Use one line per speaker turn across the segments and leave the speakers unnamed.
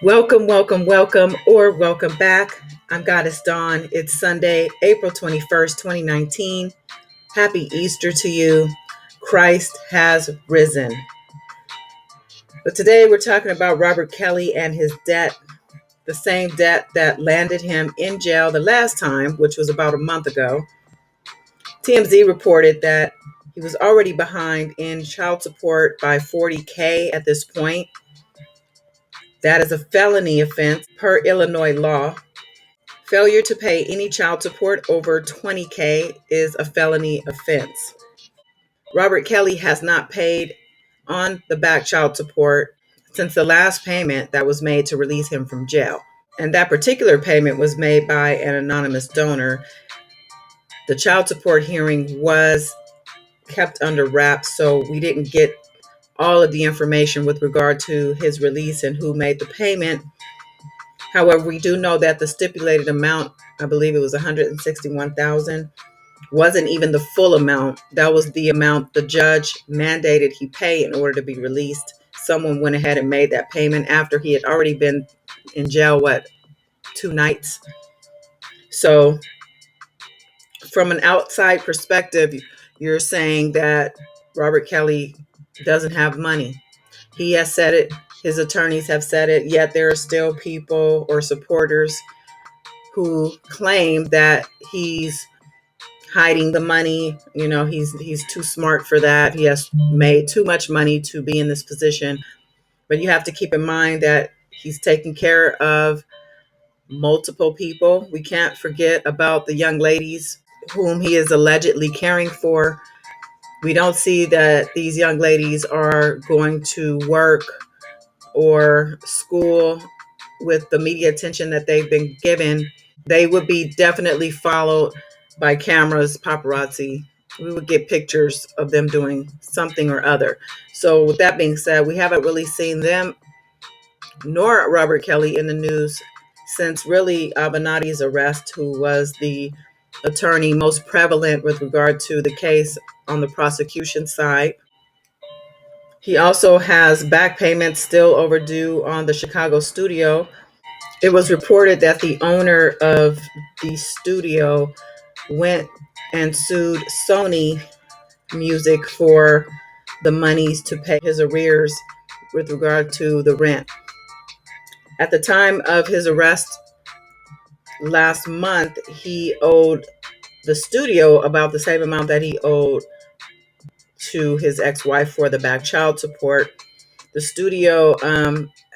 Welcome, welcome, welcome, or welcome back. I'm Goddess Dawn. It's Sunday, April 21st, 2019. Happy Easter to you. Christ has risen. But today we're talking about Robert Kelly and his debt, the same debt that landed him in jail the last time, which was about a month ago. TMZ reported that he was already behind in child support by $40K at this point. That is a felony offense per Illinois law. Failure to pay any child support over $20K is a felony offense. Robert Kelly has not paid on the back child support since the last payment that was made to release him from jail. And that particular payment was made by an anonymous donor. The child support hearing was kept under wraps, so we didn't get all of the information with regard to his release and who made the payment. However, we do know that the stipulated amount, I believe it was $161,000, wasn't even the full amount. That was the amount the judge mandated he pay in order to be released. Someone went ahead and made that payment after he had already been in jail, 2 nights? So from an outside perspective, you're saying that Robert Kelly doesn't have money. He has said it. His attorneys have said it, yet there are still people or supporters who claim that he's hiding the money. He's too smart for that. He has made too much money to be in this position. But you have to keep in mind that he's taking care of multiple people. We can't forget about the young ladies whom he is allegedly caring for. We don't see that these young ladies are going to work or school with the media attention that they've been given. They would be definitely followed by cameras, paparazzi. We would get pictures of them doing something or other. So with that being said, we haven't really seen them nor Robert Kelly in the news since really Avenatti's arrest, who was the attorney most prevalent with regard to the case on the prosecution side. He also has back payments still overdue on the Chicago studio. It was reported that the owner of the studio went and sued Sony Music for the monies to pay his arrears with regard to the rent. At the time of his arrest last month, he owed the studio about the same amount that he owed to his ex-wife for the back child support. The studio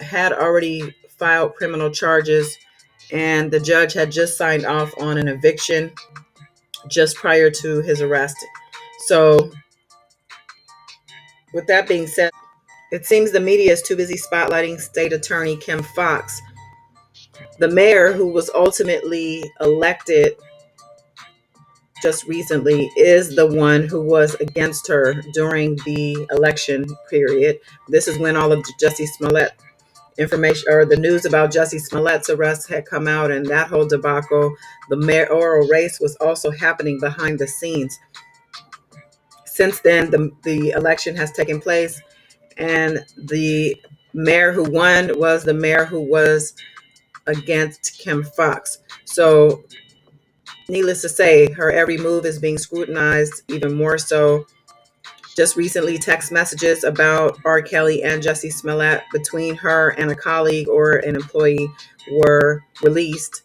had already filed criminal charges, and the judge had just signed off on an eviction just prior to his arrest. So, with that being said, it seems the media is too busy spotlighting State Attorney Kim Foxx. The mayor, who was ultimately elected just recently, is the one who was against her during the election period. This is when all of the Jussie Smollett information, or the news about Jussie Smollett's arrest, had come out, and that whole debacle. The mayoral race was also happening behind the scenes. Since then, the election has taken place, and the mayor who won was the mayor who was against Kim Foxx. So, needless to say, her every move is being scrutinized even more so. Just recently, text messages about R. Kelly and Jussie Smollett between her and a colleague or an employee were released,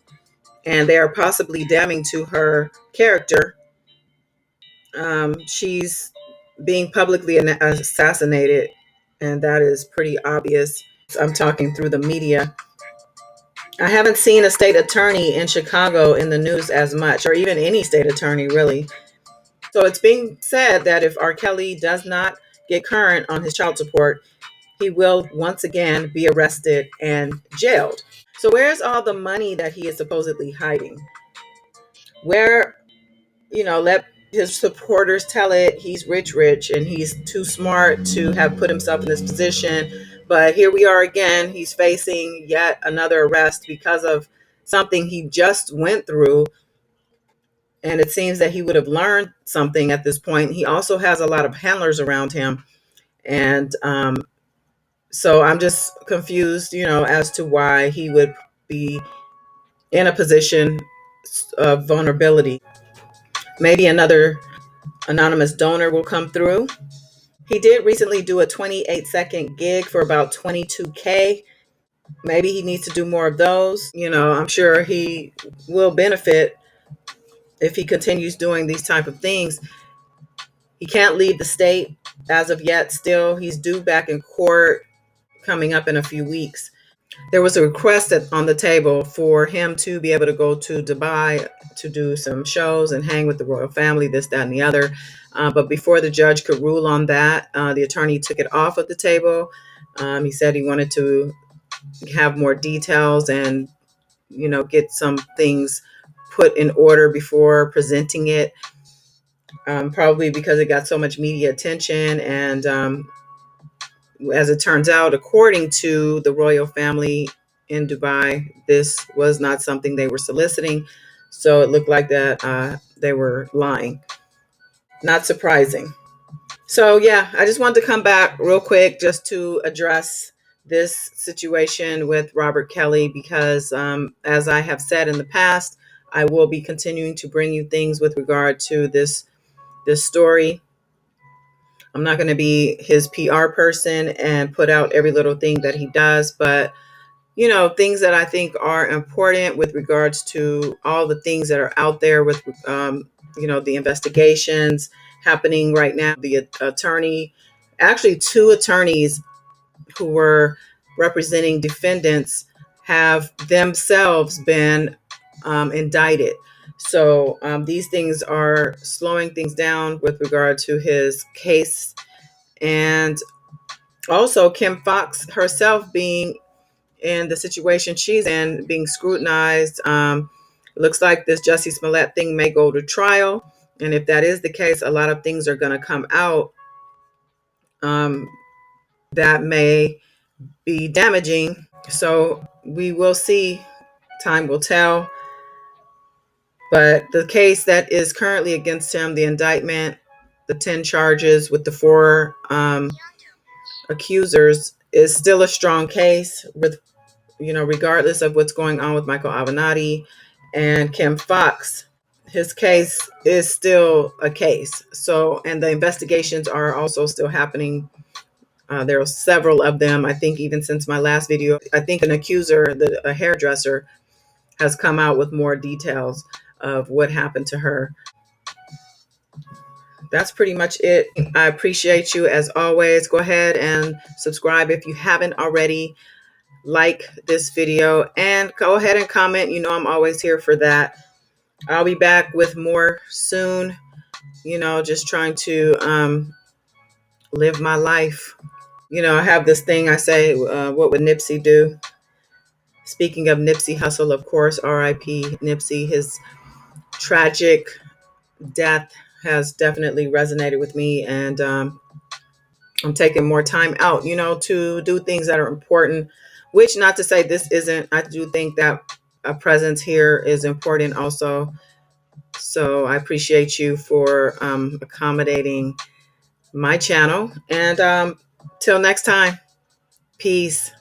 and they are possibly damning to her character. She's being publicly assassinated, and that is pretty obvious. I'm talking through the media. I haven't seen a state attorney in Chicago in the news as much, or even any state attorney really. So it's being said that if R. Kelly does not get current on his child support, he will once again be arrested and jailed. So where's all the money that he is supposedly hiding? Where, let his supporters tell it, he's rich, and he's too smart to have put himself in this position. But here we are again. He's facing yet another arrest because of something he just went through. And it seems that he would have learned something at this point. He also has a lot of handlers around him. And So I'm just confused, as to why he would be in a position of vulnerability. Maybe another anonymous donor will come through. He did recently do a 28-second gig for about 22K. Maybe he needs to do more of those. I'm sure he will benefit if he continues doing these type of things. He can't leave the state as of yet. Still, he's due back in court coming up in a few weeks. There was a request on the table for him to be able to go to Dubai to do some shows and hang with the royal family, this, that, and the other. But before the judge could rule on that, the attorney took it off of the table. He said he wanted to have more details and, get some things put in order before presenting it. Probably because it got so much media attention. And as it turns out, according to the royal family in Dubai, this was not something they were soliciting. So it looked like that they were lying. Not surprising. So, yeah, I just wanted to come back real quick just to address this situation with Robert Kelly because, as I have said in the past, I will be continuing to bring you things with regard to this story. I'm not going to be his PR person and put out every little thing that he does, but things that I think are important with regards to all the things that are out there with, the investigations happening right now. The attorney, actually, two attorneys who were representing defendants have themselves been indicted. So these things are slowing things down with regard to his case. And also Kim Fox herself being in the situation she's in, being scrutinized. It looks like this Jussie Smollett thing may go to trial. And if that is the case, a lot of things are going to come out that may be damaging. So we will see. Time will tell. But the case that is currently against him, the indictment, the 10 charges with the 4 accusers, is still a strong case with, regardless of what's going on with Michael Avenatti and Kim Fox. His case is still a case. So, and the investigations are also still happening. There are several of them. I think even since my last video, I think an accuser, a hairdresser, has come out with more details of what happened to her. That's pretty much it. I appreciate you as always. Go ahead and subscribe if you haven't already. Like this video and go ahead and comment. I'm always here for that. I'll be back with more soon. Just trying to live my life. I have this thing I say, what would Nipsey do? Speaking of Nipsey Hussle, of course, R.I.P. Nipsey. His tragic death has definitely resonated with me, and I'm taking more time out, to do things that are important, which, not to say this isn't. I do think that a presence here is important also. So I appreciate you for accommodating my channel. And till next time, peace.